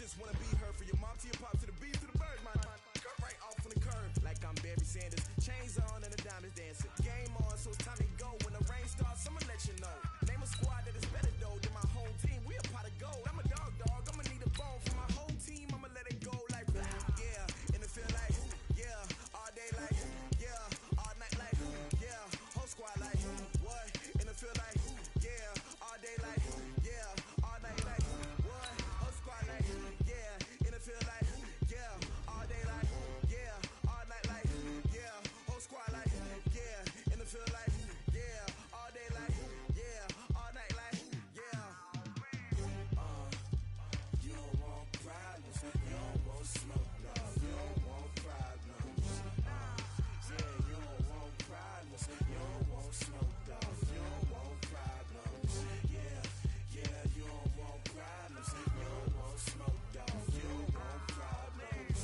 just wanna be heard. For your mom to your pop to the beat to the bird, my cut right off on the curb. Like I'm Barry Sanders, chains on and the diamonds dancing. Game on, so it's time to go. When the rain starts, I'ma let you know. Name a squad that is better though than my whole team. We a pot of gold. I'm a dog, I'ma need a bone for my whole team. I'ma let it go like yeah, and it feel like yeah, all day like yeah, all night like yeah, whole squad like what? And it feel like yeah, all day like yeah, all night like what? Whole squad like yeah, and it feel like yeah, all day like yeah, all night like yeah, whole squad like yeah, and it feel like yeah, all day like yeah, all night like yeah. You don't want problems, you don't want smoke, no, you don't want problems. Yeah, you don't want problems, you don't want smoke, dog, you don't want problems. Yeah, you don't want problems, you don't want smoke, dog, you don't want problems.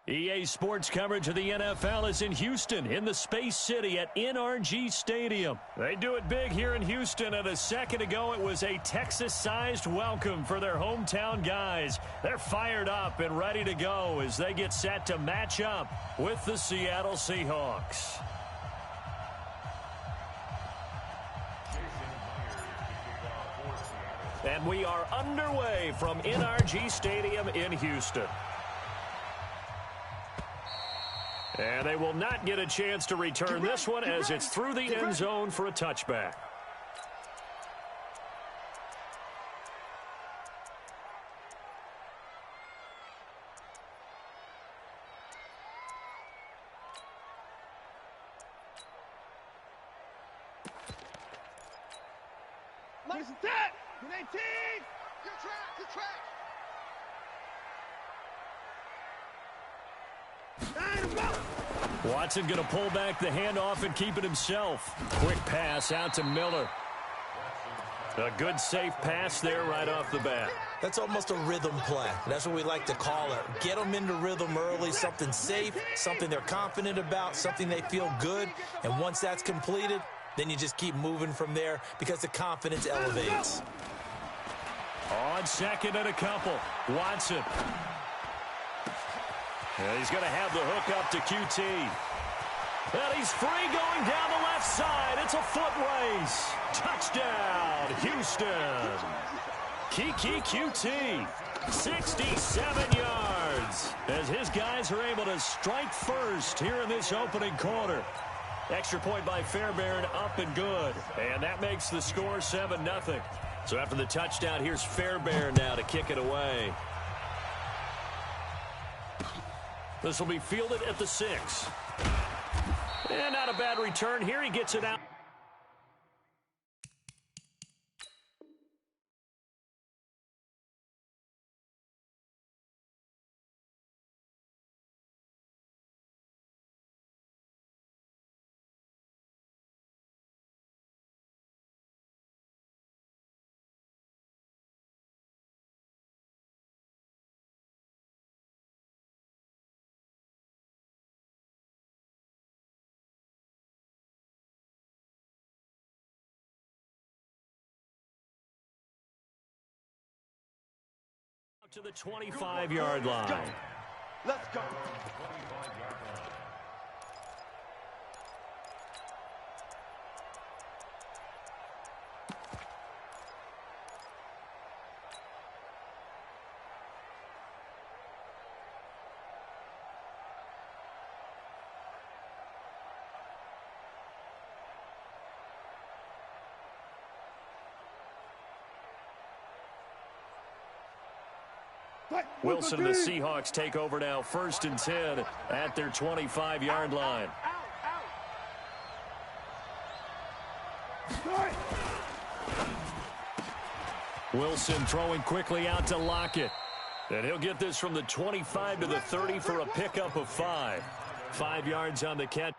EA Sports coverage of the NFL is in Houston, in the Space City at NRG Stadium. They do it big here in Houston, and a second ago it was a Texas-sized welcome for their hometown guys. They're fired up and ready to go as they get set to match up with the Seattle Seahawks. And we are underway from NRG Stadium in Houston. And they will not get a chance to return this one as it's through the end zone for a touchback. Listen, set! Good 18! Good track! Watson going to pull back the handoff and keep it himself. Quick pass out to Miller. A good safe pass there right off the bat. That's almost a rhythm play. That's what we like to call it. Get them into rhythm early, something safe, something they're confident about, something they feel good. And once that's completed, then you just keep moving from there because the confidence elevates. On second and a couple, Watson. And he's going to have the hook up to QT. And he's free going down the left side. It's a foot race. Touchdown, Houston. Kiki QT, 67 yards. As his guys are able to strike first here in this opening quarter. Extra point by Fairbairn, up and good. And that makes the score 7-0. So after the touchdown, here's Fairbairn now to kick it away. This will be fielded at the 6. And not a bad return here. He gets it out. To the 25-yard line. Let's go. Wilson and the Seahawks take over now, 1st and 10 at their 25-yard line. Wilson throwing quickly out to Lockett. And he'll get this from the 25 to the 30 for a pickup of 5. 5 yards on the catch.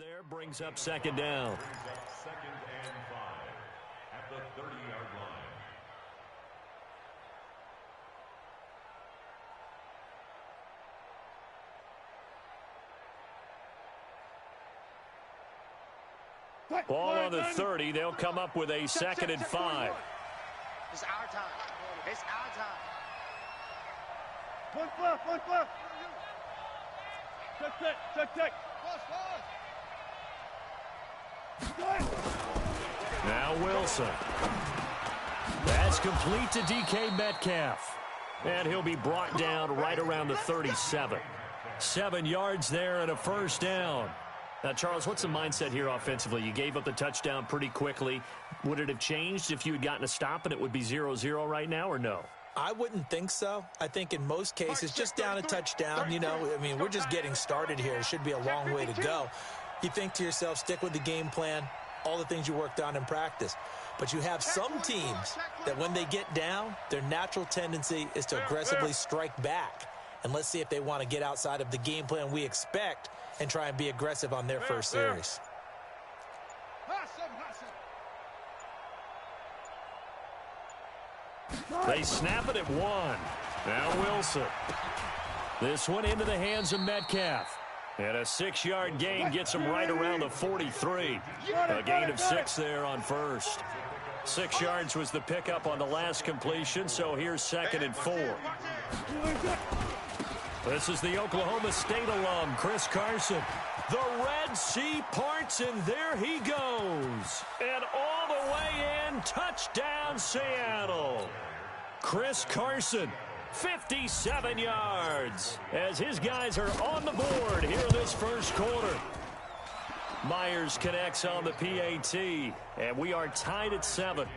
there brings up second down. Second and 5 at the 30-yard line. Ball on the 30. They'll come up with a second and 5. It's our time. It's our time. One foot. Check. Now Wilson. That's complete to DK Metcalf. And he'll be brought down right around the 37. 7 yards there and a first down. Now, Charles, what's the mindset here offensively? You gave up the touchdown pretty quickly. Would it have changed if you had gotten a stop and it would be 0-0 right now, or no? I wouldn't think so. I think in most cases, just down a touchdown, we're just getting started here. It should be a long way to go. You think to yourself, stick with the game plan, all the things you worked on in practice. But you have some teams that when they get down, their natural tendency is to aggressively strike back. And let's see if they want to get outside of the game plan we expect and try and be aggressive on their first series. They snap it at 1. Now Wilson. This one into the hands of Metcalf. And a 6-yard gain gets him right around the 43. A gain of 6 there on first. 6 yards was the pickup on the last completion, so here's second and 4. This is the Oklahoma State alum, Chris Carson. The Red Sea parts, and there he goes. And all the way in, touchdown Seattle. Chris Carson, 57 yards, as his guys are on the board here in this first quarter. Myers connects on the PAT, and we are tied at 7.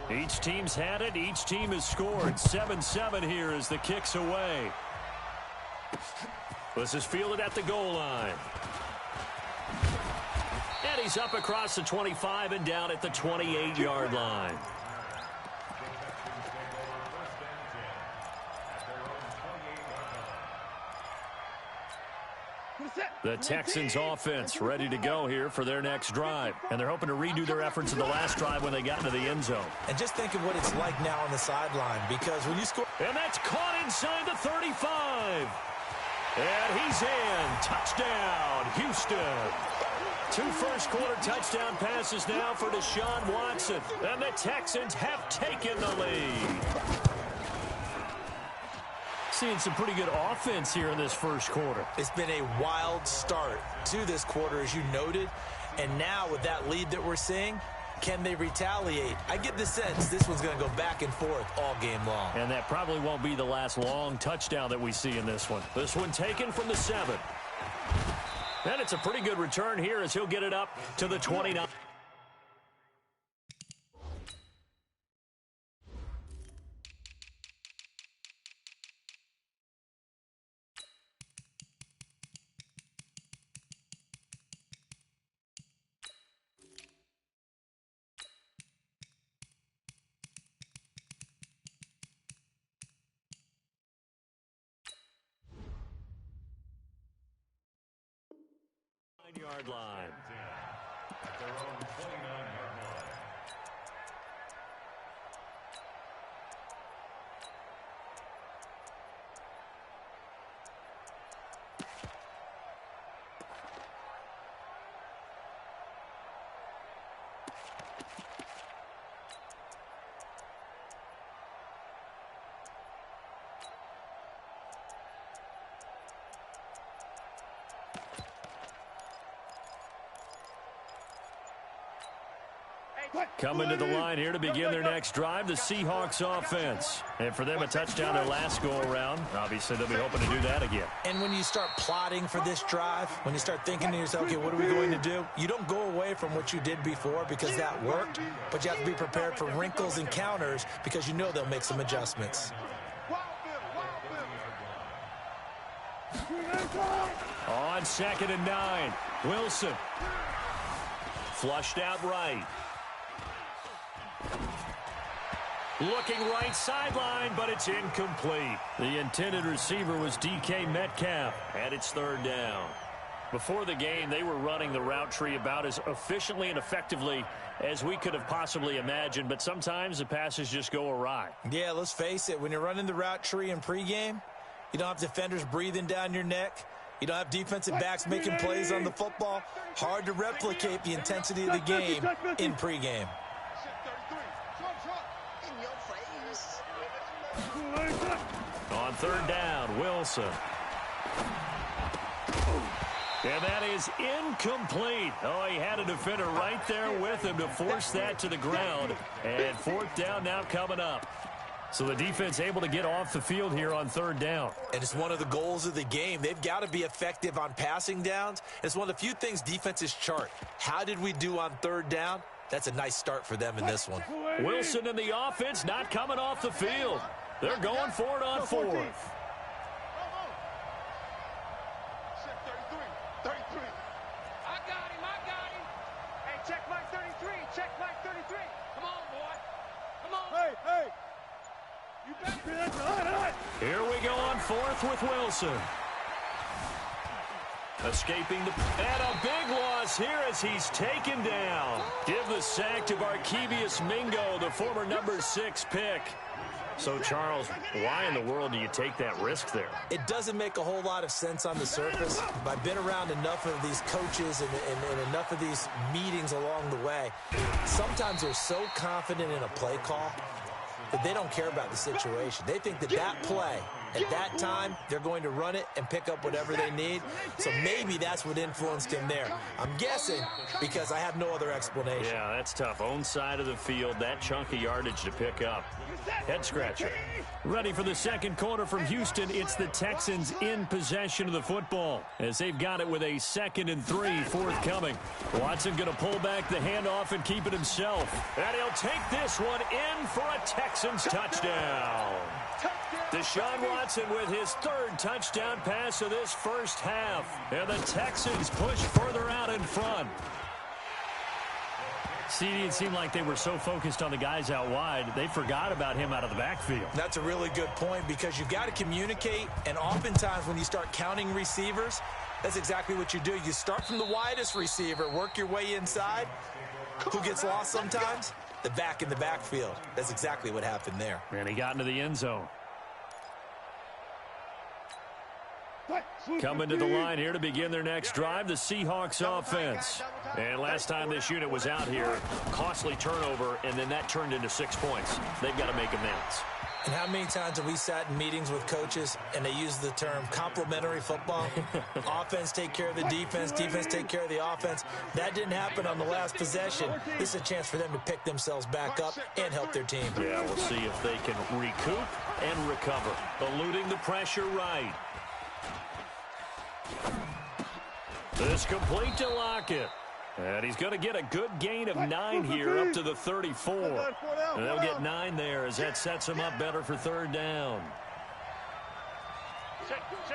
Each team's had it. Each team has scored. 7-7 here as the kick's away. This is fielded at the goal line. And he's up across the 25 and down at the 28-yard line. The Texans offense ready to go here for their next drive. And they're hoping to redo their efforts in the last drive when they got into the end zone. And just think of what it's like now on the sideline, because when you score... And that's caught inside the 35. And he's in. Touchdown, Houston. 2 first-quarter touchdown passes now for Deshaun Watson. And the Texans have taken the lead. Seeing some pretty good offense here in this first quarter. It's been a wild start to this quarter, as you noted. And now with that lead that we're seeing, can they retaliate? I get the sense this one's going to go back and forth all game long. And that probably won't be the last long touchdown that we see in this one. This one taken from the 7. And it's a pretty good return here as he'll get it up to the 29. Yard line. At their own 29-yard line. Coming to the line here to begin their next drive, the Seahawks offense. And for them, a touchdown their last go-around. Obviously, they'll be hoping to do that again. And when you start plotting for this drive, when you start thinking to yourself, okay, what are we going to do? You don't go away from what you did before because that worked, but you have to be prepared for wrinkles and counters because you know they'll make some adjustments. On 2nd and 9, Wilson. Flushed out right. Looking right sideline, but it's incomplete. The intended receiver was DK Metcalf, and it's third down. Before the game, they were running the route tree about as efficiently and effectively as we could have possibly imagined, but sometimes the passes just go awry. Yeah, let's face it. When you're running the route tree in pregame, you don't have defenders breathing down your neck. You don't have defensive backs making plays on the football. Hard to replicate the intensity of the game in pregame. On third down, Wilson. And that is incomplete. Oh, he had a defender right there with him to force that to the ground. And fourth down now coming up. So the defense able to get off the field here on third down. And it's one of the goals of the game. They've got to be effective on passing downs. It's one of the few things defenses chart. How did we do on third down? That's a nice start for them in this one. Wilson and the offense not coming off the field. They're going for it on fourth. 33. I got him. Hey, check Mike 33. Check Mike 33. Come on, boy. Come on. Hey. You better. Here we go on fourth with Wilson. Escaping the... And a big loss here as he's taken down. Give the sack to Barkevious Mingo, the former number 6 pick. So, Charles, why in the world do you take that risk there? It doesn't make a whole lot of sense on the surface, but I've been around enough of these coaches and enough of these meetings along the way. Sometimes they're so confident in a play call that they don't care about the situation. They think that that play, at that time, they're going to run it and pick up whatever they need. So maybe that's what influenced him there. I'm guessing because I have no other explanation. Yeah, that's tough. Own side of the field, that chunk of yardage to pick up. Head scratcher. Ready for the second quarter from Houston. It's the Texans in possession of the football as they've got it with a 2nd and 3 forthcoming. Watson going to pull back the handoff and keep it himself. And he'll take this one in for a Texans touchdown. Deshaun Watson with his 3rd touchdown pass of this first half. And the Texans push further out in front. See, it seemed like they were so focused on the guys out wide, they forgot about him out of the backfield. That's a really good point because you've got to communicate, and oftentimes when you start counting receivers, that's exactly what you do. You start from the widest receiver, work your way inside. Who gets lost sometimes? The back in the backfield. That's exactly what happened there. And he got into the end zone. Coming to the line here to begin their next drive, the Seahawks offense. And last time this unit was out here, costly turnover, and then that turned into 6 points. They've got to make amends. And how many times have we sat in meetings with coaches and they use the term complementary football? Offense take care of the defense, defense take care of the offense. That didn't happen on the last possession. This is a chance for them to pick themselves back up and help their team. Yeah, we'll see if they can recoup and recover. Eluding the pressure right. This complete to Lockett. And he's going to get a good gain of 9 here up to the 34. And they'll get 9 there as that sets him up better for third down. Check. Hey,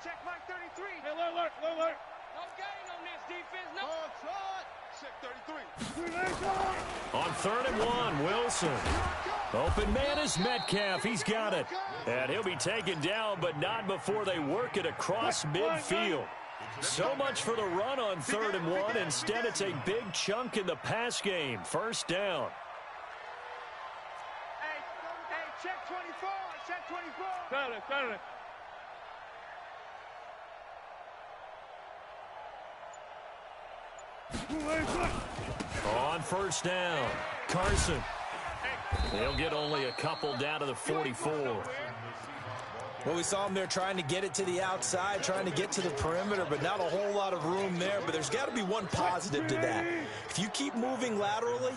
check Mike 33. Hey, alert. No gain on this defense. No. Check 33. On 3rd and 1, Wilson. Open man is Metcalf. He's got it. And he'll be taken down, but not before they work it across midfield. So much for the run on 3rd and 1. Instead, it's a big chunk in the pass game. First down. Hey, check 24. Check 24. Got it. On first down, Carson. They'll get only a couple down to the 44. Well, we saw him there trying to get it to the outside, trying to get to the perimeter, but not a whole lot of room there. But there's got to be one positive to that. If you keep moving laterally,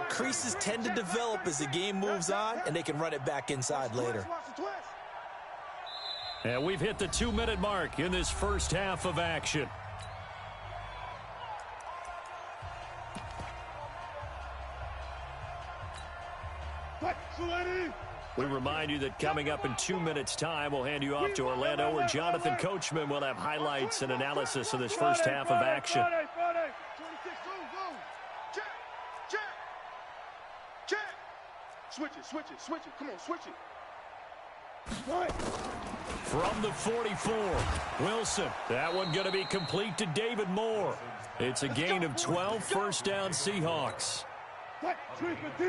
creases tend to develop as the game moves on, and they can run it back inside later. And we've hit the 2-minute mark in this first half of action. We remind you that coming up in 2 minutes' time, we'll hand you off to Orlando, where Jonathan Coachman will have highlights and analysis of this first half of action. 26, move. Check. Switch it. Come on, switch it. From the 44, Wilson. That one going to be complete to David Moore. It's a gain of 12, first down Seahawks.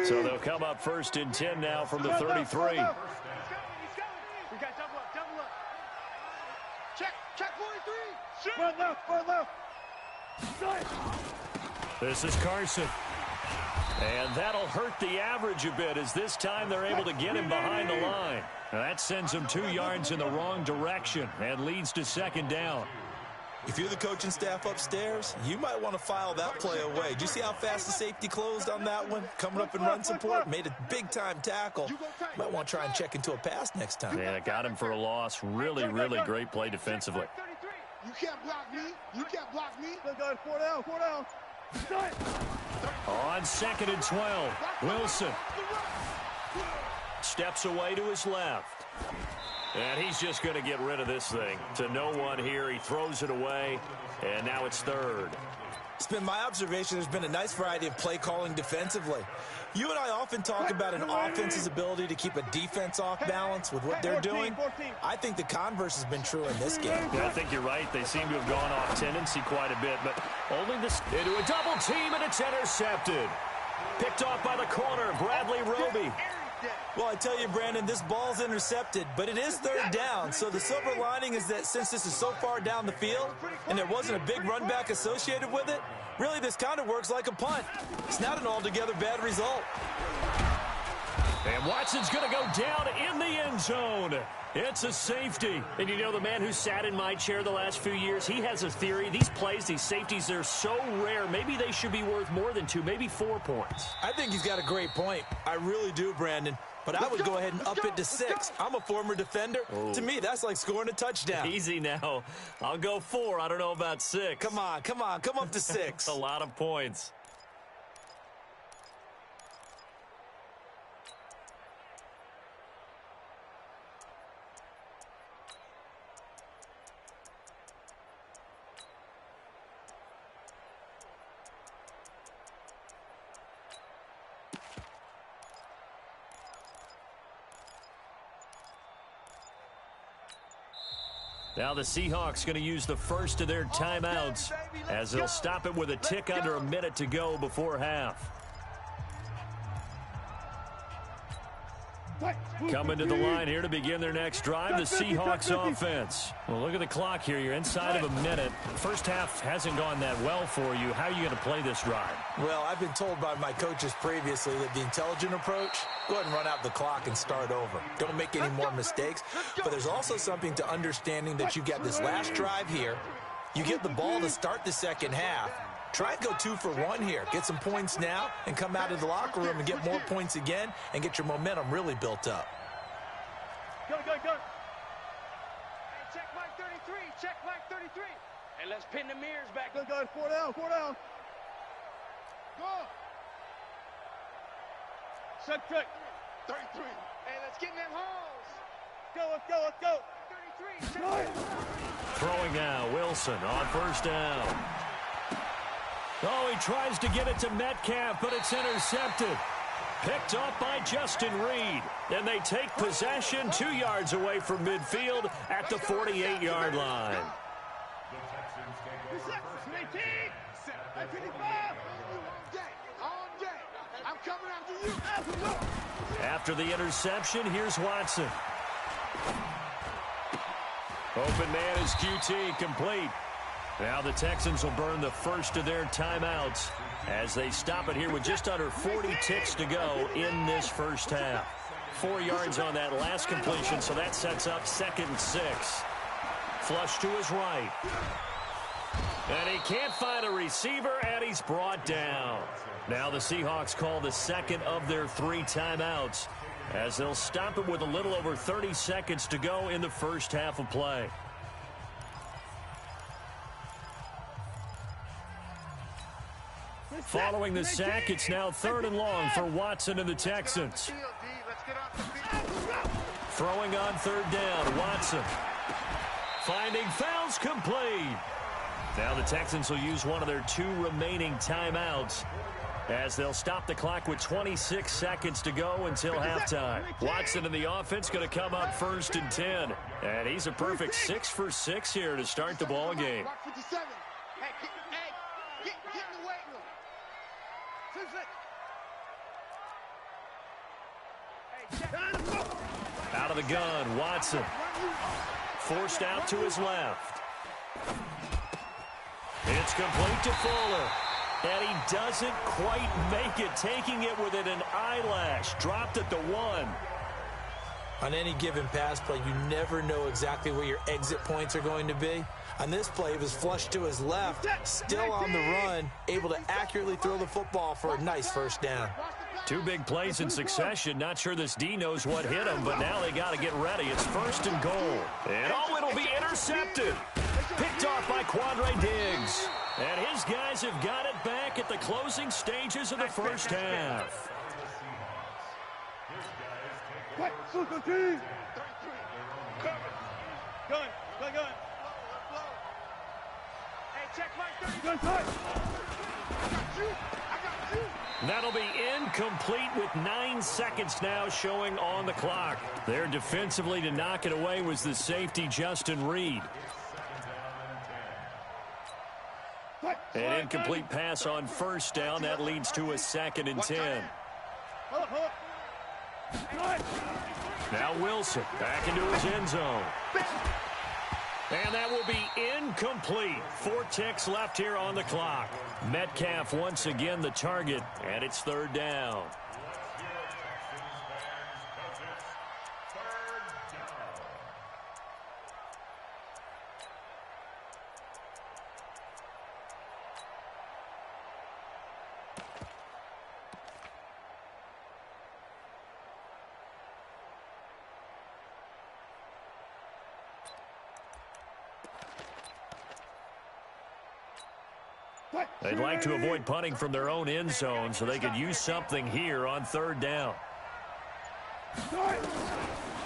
So they'll come up first and 10 now from the 33. He's going. We got double up. Check 43. Front left. This is Carson. And that'll hurt the average a bit, as this time they're able to get him behind the line. Now that sends him 2 yards in the wrong direction and leads to second down. If you're the coaching staff upstairs, you might want to file that play away. Do you see how fast the safety closed on that one? Coming up in run support, made a big-time tackle. Might want to try and check into a pass next time. Yeah, got him for a loss. Really great play defensively. You can't block me. Look, guys, 4 down. On 2nd and 12, Wilson steps away to his left. And he's just going to get rid of this thing. To no one here. He throws it away, and now it's 3rd. It's been my observation there's been a nice variety of play calling defensively. You and I often talk about an offense's ability to keep a defense off balance with what they're doing. I think the converse has been true in this game. Yeah, I think you're right. They seem to have gone off tendency quite a bit, but only this into a double team, and it's intercepted. Picked off by the corner, Bradley Roby. Well, I tell you, Brandon, this ball's intercepted, but it is 3rd down. So the silver lining is that since this is so far down the field and there wasn't a big run back associated with it, really this kind of works like a punt. It's not an altogether bad result. And Watson's going to go down in the end zone. It's a safety. And you know, the man who sat in my chair the last few years, he has a theory. These plays, these safeties, they're so rare. Maybe they should be worth more than 2, maybe 4 points. I think he's got a great point. I really do, Brandon. But I would go ahead and up it to 6. I'm a former defender. Oh. To me, that's like scoring a touchdown. Easy now. I'll go 4. I don't know about 6. Come on. Come up to 6. A lot of points. Now the Seahawks going to use the first of their timeouts as they'll stop it with a tick under a minute to go before half. Coming to the line here to begin their next drive, the Seahawks offense. Well, look at the clock here. You're inside of a minute. First half hasn't gone that well for you. How are you going to play this drive? Well, I've been told by my coaches previously that the intelligent approach, go ahead and run out the clock and start over. Don't make any more mistakes. But there's also something to understanding that you get this last drive here. You get the ball to start the second half. Try and go 2 for 1 here. Get some points now and come out of the locker room and get more points again and get your momentum really built up. Go. Hey, check Mike 33. Hey, let's pin the mirrors back. Go, guys, 4 down. Go. Set trick. 33. Hey, let's get in them holes. Let's go. 33. Throwing now, Wilson on first down. Oh, he tries to get it to Metcalf, but it's intercepted. Picked off by Justin Reed. And they take possession 2 yards away from midfield at the 48-yard line. After the interception, here's Watson. Open man is QT, complete. Now the Texans will burn the first of their timeouts as they stop it here with just under 40 ticks to go in this first half. 4 yards on that last completion, so that sets up 2nd and 6. Flush to his right. And he can't find a receiver, and he's brought down. Now the Seahawks call the second of their 3 timeouts as they'll stop it with a little over 30 seconds to go in the first half of play. Following the sack, it's now 3rd and long for Watson and the Texans. Throwing on 3rd down, Watson. Finding Fowles complete. Now the Texans will use one of their 2 remaining timeouts as they'll stop the clock with 26 seconds to go until halftime. Watson in the offense going to come up 1st and 10. And he's a perfect 6 for 6 here to start the ball game. Out of the gun, Watson. Forced out to his left. It's complete to Fuller. And he doesn't quite make it, taking it within an eyelash. Dropped at the 1. On any given pass play, you never know exactly where your exit points are going to be. On this play, it was flushed to his left, still on the run, able to accurately throw the football for a nice 1st down. 2 big plays in succession. Not sure this D knows what hit him, but now they got to get ready. It's 1st and goal. And it'll be intercepted. Picked off by Quandre Diggs. And his guys have got it back at the closing stages of the 1st half. Gun. Hey, check my 30. That'll be incomplete with 9 seconds now showing on the clock. There defensively to knock it away was the safety, Justin Reed. An incomplete pass on 1st down. That leads to a 2nd and 10. Now Wilson back into his end zone. And that will be incomplete. 4 ticks left here on the clock. Metcalf once again the target, and it's 3rd down. They'd like to avoid punting from their own end zone so they could use something here on 3rd down.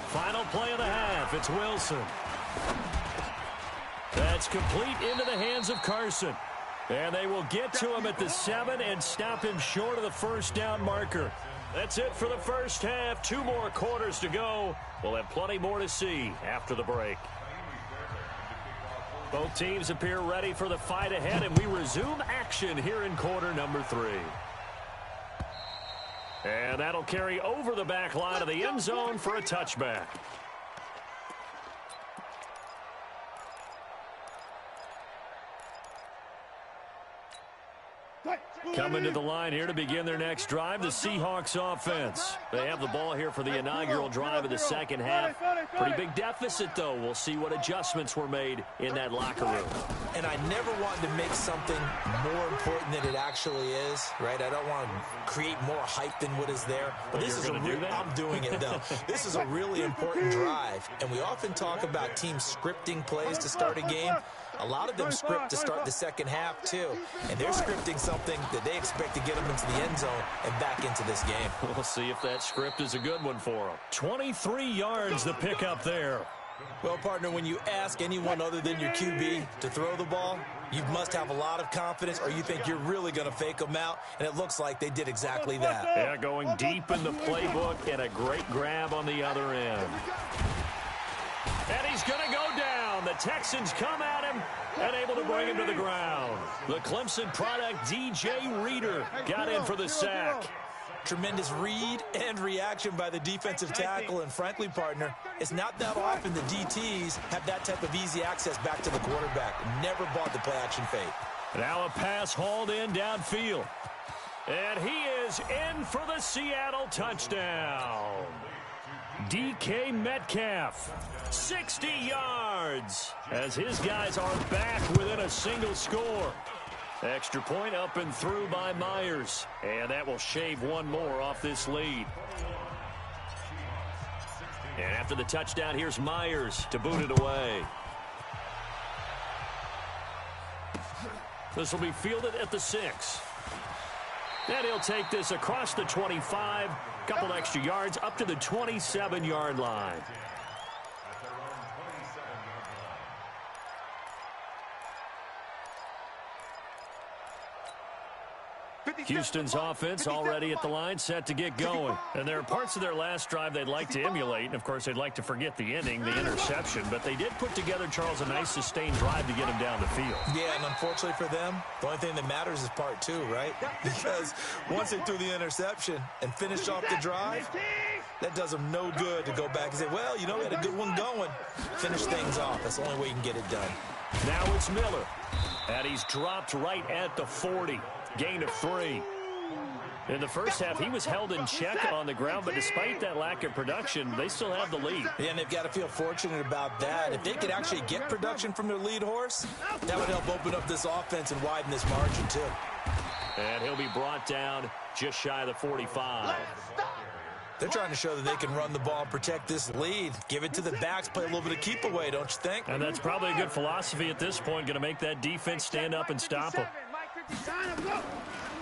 Final play of the half. It's Wilson. That's complete into the hands of Carson. And they will get to him at the 7 and stop him short of the 1st down marker. That's it for the 1st half. 2 more quarters to go. We'll have plenty more to see after the break. Both teams appear ready for the fight ahead, and we resume action here in quarter number 3. And that'll carry over the back line of the end zone for a touchback. Coming to the line here to begin their next drive, the Seahawks offense. They have the ball here for the inaugural drive of the 2nd half. Pretty big deficit, though. We'll see what adjustments were made in that locker room. And I never want to make something more important than it actually is, right? I don't want to create more hype than what is there. But this is I'm doing it, though. This is a really important drive. And we often talk about teams scripting plays to start a game. A lot of them script to start the 2nd half, too. And they're scripting something that they expect to get them into the end zone and back into this game. We'll see if that script is a good one for them. 23 yards the pickup there. Well, partner, when you ask anyone other than your QB to throw the ball, you must have a lot of confidence, or you think you're really going to fake them out, and it looks like they did exactly that. Yeah, going deep in the playbook and a great grab on the other end. And he's going to go down. The Texans come at him and able to bring him to the ground. The Clemson product, DJ Reader, got in for the sack. Tremendous read and reaction by the defensive tackle, and frankly, partner, it's not that often the DTs have that type of easy access back to the quarterback. Never bought the play-action fake. Now a pass hauled in downfield. And he is in for the Seattle touchdown. DK Metcalf, 60 yards, as his guys are back within a single score. Extra point up and through by Myers, and that will shave one more off this lead. And after the touchdown, here's Myers to boot it away. This will be fielded at the 6. And he'll take this across the 25, couple extra yards, up to the 27-yard line. Houston's offense already at the line, set to get going. And there are parts of their last drive they'd like to emulate. And, of course, they'd like to forget the ending, the interception. But they did put together, Charles, a nice sustained drive to get him down the field. Yeah, and unfortunately for them, the only thing that matters is part two, right? Because once they threw the interception and finished off the drive, that does them no good to go back and say, well, you know, we had a good one going. Finish things off. That's the only way you can get it done. Now it's Miller. And he's dropped right at the 40. Gain of 3. In the first half, he was held in check on the ground, but despite that lack of production, they still have the lead. Yeah, and they've got to feel fortunate about that. If they could actually get production from their lead horse, that would help open up this offense and widen this margin, too. And he'll be brought down just shy of the 45. They're trying to show that they can run the ball and protect this lead. Give it to the backs, play a little bit of keep away, don't you think? And that's probably a good philosophy at this point, going to make that defense stand up and stop them.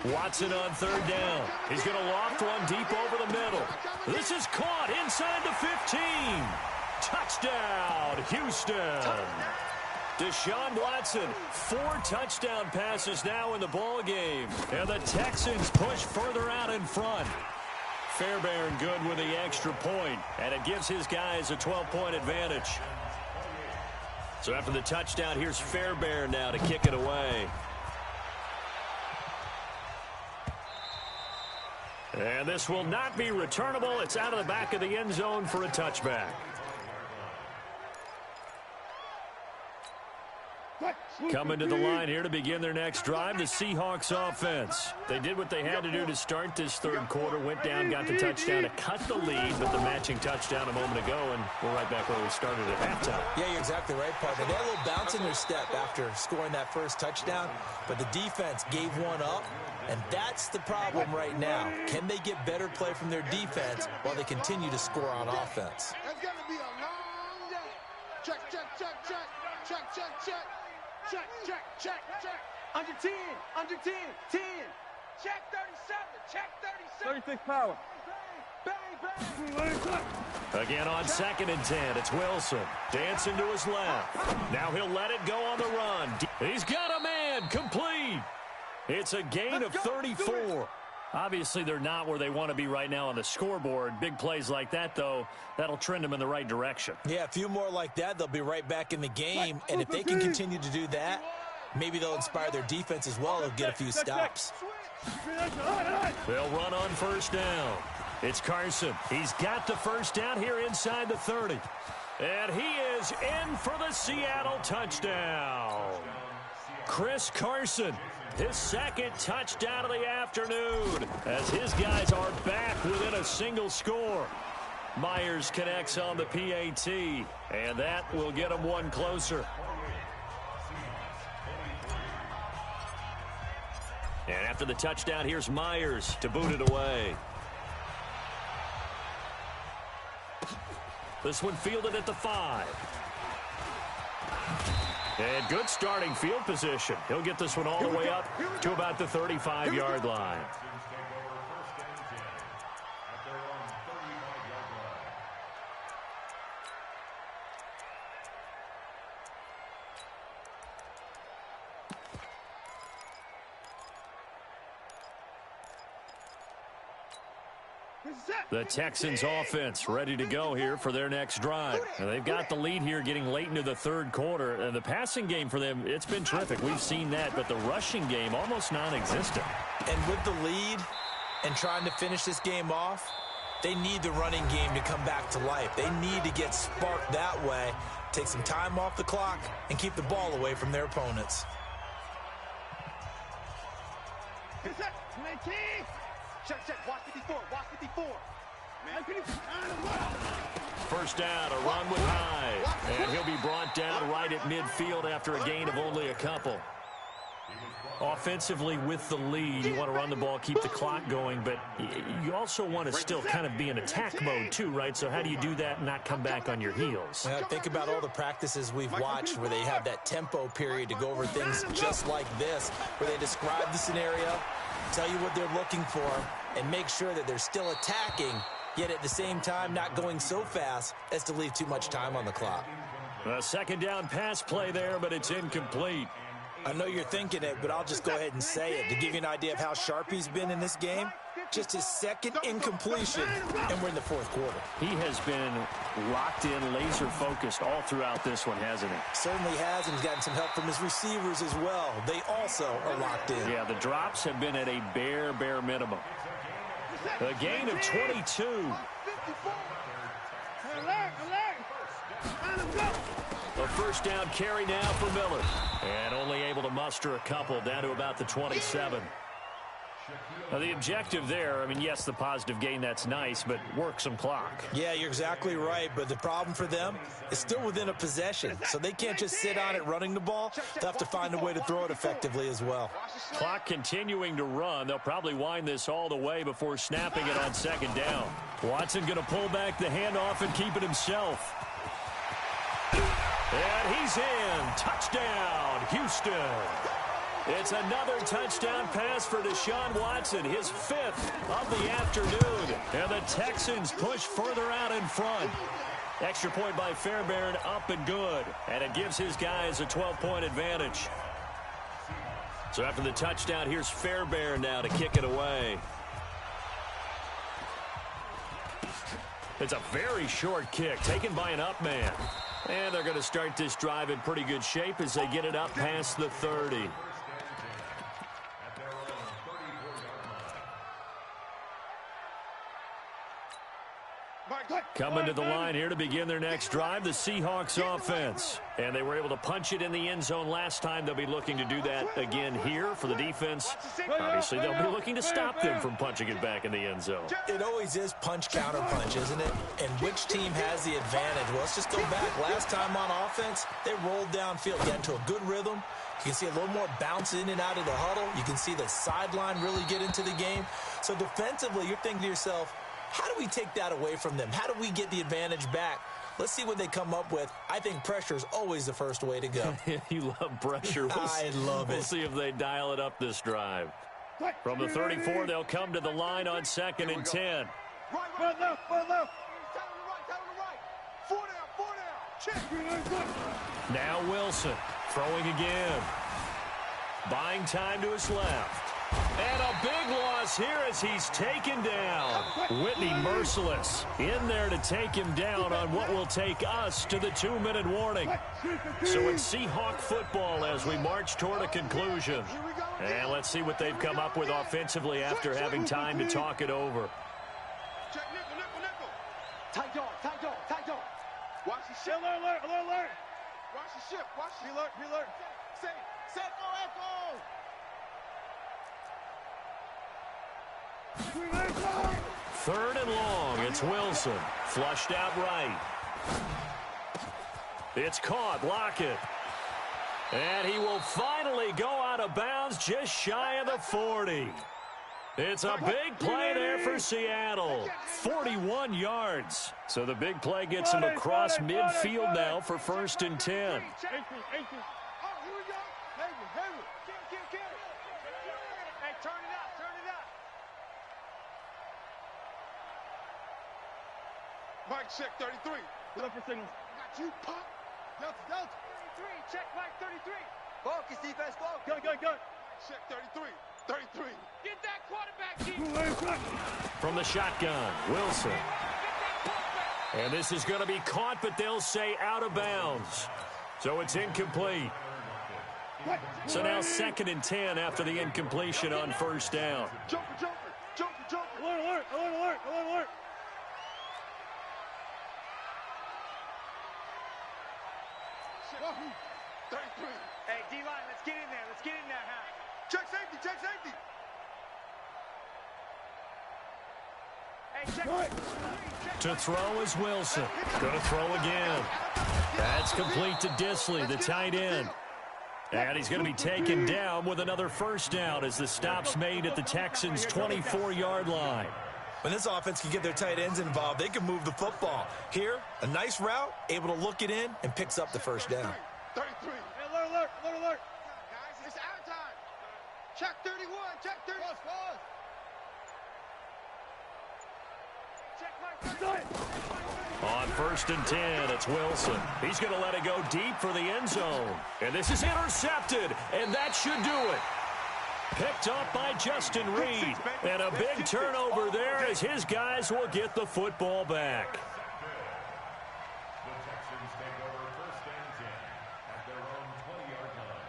Watson on third down. He's going to loft one deep over the middle. This is caught inside the 15. Touchdown, Houston. Deshaun Watson, 4 touchdown passes now in the ball game. And the Texans push further out in front. Fairbairn good with the extra point, and it gives his guys a 12-point advantage. So after the touchdown, here's Fairbairn now to kick it away. And this will not be returnable. It's out of the back of the end zone for a touchback. Coming to the line here to begin their next drive, the Seahawks offense. They did what they had to do to start this third quarter, went down, got the touchdown to cut the lead, but the matching touchdown a moment ago, and we're right back where we started at halftime. Yeah, you're exactly right, partner. They had a little bounce in their step after scoring that first touchdown, but the defense gave one up, and that's the problem right now. Can they get better play from their defense while they continue to score on offense? It's going to be a long day. Check, check, check, check. Check, check, check. Check, check, check, check. Under 10, under 10, 10. Check 37, check 37. 36 power. Bang, bang. Again on 2nd and 10, it's Wilson. Dancing to his left. Now he'll let it go on the run. He's got a man, complete. It's a gain of 34. Obviously, they're not where they want to be right now on the scoreboard. Big plays like that, though, that'll trend them in the right direction. Yeah, a few more like that, they'll be right back in the game. And if they can continue to do that, maybe they'll inspire their defense as well and get a few stops. They'll run on first down. It's Carson. He's got the first down here inside the 30. And he is in for the Seattle touchdown. Chris Carson. His second touchdown of the afternoon as his guys are back within a single score. Myers connects on the PAT, and that will get him one closer. And after the touchdown, here's Myers to boot it away. This one fielded at the 5. And good starting field position. He'll get this one all the way up to about the 35-yard line. The Texans offense ready to go here for their next drive. And they've got the lead here getting late into the third quarter. And the passing game for them, it's been terrific. We've seen that, but the rushing game almost non-existent. And with the lead and trying to finish this game off, they need the running game to come back to life. They need to get sparked that way, take some time off the clock, and keep the ball away from their opponents. Check, check. Watch 54. Watch 54. First down, a run with Hyde. And he'll be brought down right at midfield after a gain of only a couple. Offensively with the lead, you want to run the ball, keep the clock going, but you also want to still kind of be in attack mode too, right? So how do you do that and not come back on your heels? Think about all the practices we've watched where they have that tempo period to go over things just like this, where they describe the scenario, tell you what they're looking for, and make sure that they're still attacking, yet at the same time not going so fast as to leave too much time on the clock. A second down pass play there, but it's incomplete. I know you're thinking it, but I'll just go ahead and say it. To give you an idea of how sharp he's been in this game, just his second incompletion, and we're in the fourth quarter. He has been locked in, laser-focused all throughout this one, hasn't he? Certainly has, and he's gotten some help from his receivers as well. They also are locked in. Yeah, the drops have been at a bare minimum. A gain of 22. A first down carry now for Miller. And only able to muster a couple down to about the 27. Now the objective there, I mean, yes, the positive gain, that's nice, but work some clock. Yeah, you're exactly right, but the problem for them is still within a possession, so they can't just sit on it running the ball. They'll have to find a way to throw it effectively as well. Clock continuing to run. They'll probably wind this all the way before snapping it on second down. Watson going to pull back the handoff and keep it himself. And he's in. Touchdown, Houston. It's another touchdown pass for Deshaun Watson, his fifth of the afternoon. And the Texans push further out in front. Extra point by Fairbairn, up and good. And it gives his guys a 12-point advantage. So after the touchdown, here's Fairbairn now to kick it away. It's a very short kick, taken by an up man. And they're going to start this drive in pretty good shape as they get it up past the 30. Coming to the line here to begin their next drive, the Seahawks offense. And they were able to punch it in the end zone last time. They'll be looking to do that again here for the defense. Obviously, they'll be looking to stop them from punching it back in the end zone. It always is punch-counter-punch, isn't it? And which team has the advantage? Well, let's just go back. Last time on offense, they rolled downfield, got into a good rhythm. You can see a little more bounce in and out of the huddle. You can see the sideline really get into the game. So defensively, you're thinking to yourself, how do we take that away from them? How do we get the advantage back? Let's see what they come up with. I think pressure is always the first way to go. You love pressure. I love it. We'll see if they dial it up this drive. From the 34, they'll come to the line on 2nd and 10. Right left. Tell him to right. 4 down. Check. Now Wilson throwing again. Buying time to his left. And a big loss here as he's taken down. Whitney merciless in there to take him down on what will take us to the 2-minute warning. So it's Seahawk football as we march toward a conclusion. And let's see what they've come up with offensively after having time to talk it over. Check nickel. Tight dog. Watch the ship. Alert. Watch the ship. Alert. Set, go, echo. Third and long. It's Wilson. Flushed out right. It's caught. Lockett. And he will finally go out of bounds just shy of the 40. It's a big play there for Seattle. 41 yards. So the big play gets him across midfield now for 1st and 10. Oh, here we go. Hayward. Get it. Hey, turn it up. Mike, check 33. Look for signals. Got you, Pop. Delta. 33, check Mike 33. Focus, defense, focus. Go. Check 33. Get that quarterback, From the shotgun, Wilson. And this is going to be caught, but they'll say out of bounds. So it's incomplete. So now 2nd and 10 after the incompletion on 1st down. Jumper. Alert. 33. Hey, D-line, let's get in there, huh? Check safety. Hey, check. To throw is Wilson. Going to throw again. That's complete to Disley, the tight end. And he's going to be taken down with another first down as the stop's made at the Texans' 24-yard line. When this offense can get their tight ends involved, they can move the football. Here, a nice route, able to look it in, and picks up the first down. 33. Hey, alert. Guys, it's out time. Check 31. Check 30. Pause. Check my On 1st and 10, it's Wilson. He's going to let it go deep for the end zone. And this is intercepted, and that should do it. Picked up by Justin Reed. And a big turnover there as his guys will get the football back. The Texans take over 1st and 10 at their own 20-yard line.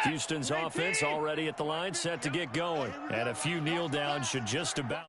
Houston's offense already at the line, set to get going. And a few kneel downs should just about...